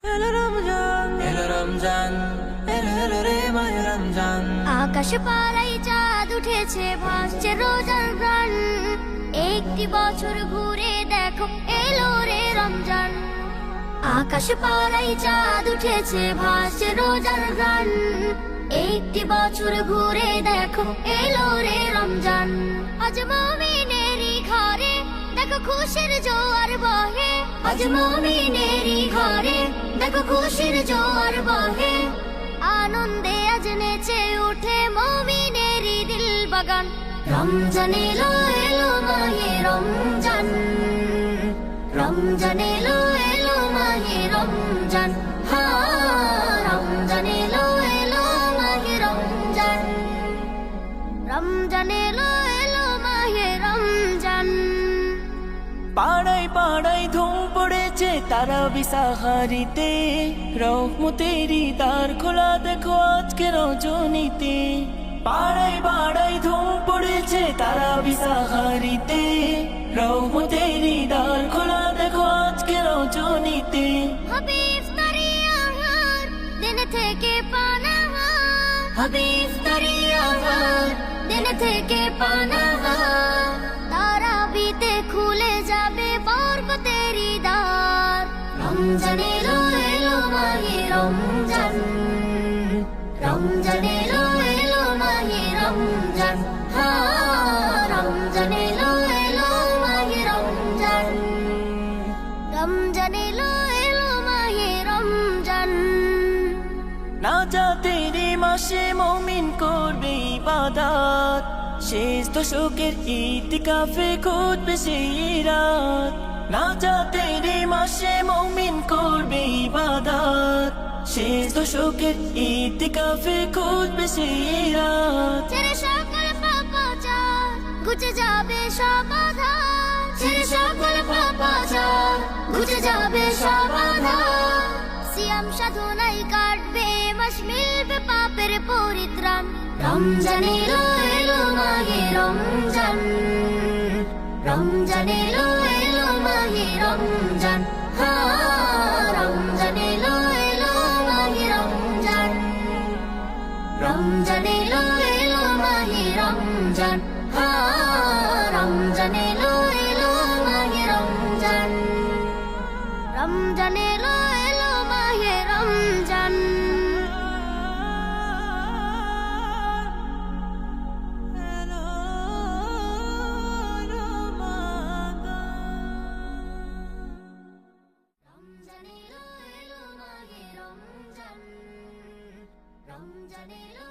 এলো রমজান, এলো রমজান, এলো এলো রে মাহে রমজান। আকাশ পাড়ায় চাঁদ উঠেছে, ভাসছে রোজার গান। একটি বছর ঘুরে দেখো, এলো রে রমজান। আকাশ পাড়ায় চাঁদ উঠেছে, ভাসছে রোজার গান। একটি বছর ঘুরে দেখো, এলো রে রমজান। আজ মুমিনেরই ঘরে দেখো খুশির জোয়ার বহে। আজ মুমিনেরই ঘরে দেখো খুশির জোয়ার বহে। আনন্দে আজ নেচে উঠে মুমিনেরই দিল বাগান। রমজান এলো এলো মাহে রমজান, রমজান এলো এলো মাহে রমজান। রমজান এলো এলো মাহে রমজান, রমজান এলো এলো মাহে রমজান। পাড়ায় পাড়ায় ধুম পড়েছে তারা বিসাহারিতে, রহমতেরই দ্বার খোলা দেখো আজকে রজনীতে। পাড়ায় পাড়ায় ধুম পড়েছে তারা বিসাহারিতে, রহমতেরই দ্বার খোলা দেখো আজকে রজনীতে। হবে ইফতারি আহার, দিন থেকে পানাহার। হবে ইফতারি আহার, দিন থেকে পানাহার। তারাবিতে খুলে যাবে বরকতেরই দ্বার। রমজান এলো এলো মাহে রমজান, রমজান এলো এলো মাহে রমজান। রমজান এলো এলো মাহে রমজান, রমজান এলো এলো মাহে রমজান। না জাতেরি মাসে মুমিন করবে ইবাদত, শেষ দশকের ইতিকাফে খুঁজবে সেই রাত। না জাতেরি মাসে মুমিন করবে ইবাদত, শেষ দশকের ইতিকাফে খুঁজবে সেই রাত। ছেড়ে সকল পাপাচার, ঘুচে যাবে সব আধার। ছেড়ে সকল পাপাচার, ঘুচে যাবে সব আধার। সিয়াম সাধনায় কাটবে মাস, মিলবে পাপের পরিত্রাণ। রমজান এলো এলো মাহে রমজান, রমজান এলো এলো মাহে রমজান। রমজান এলো এলো মাহে রমজান, রমজান এলো এলো মাহে রমজান। রমজান এলো এলো মাহে রমজান, রমজান এলো এলো মাহে রমজান। রমজান এলো এলো মাহে রমজান, রমজান এলো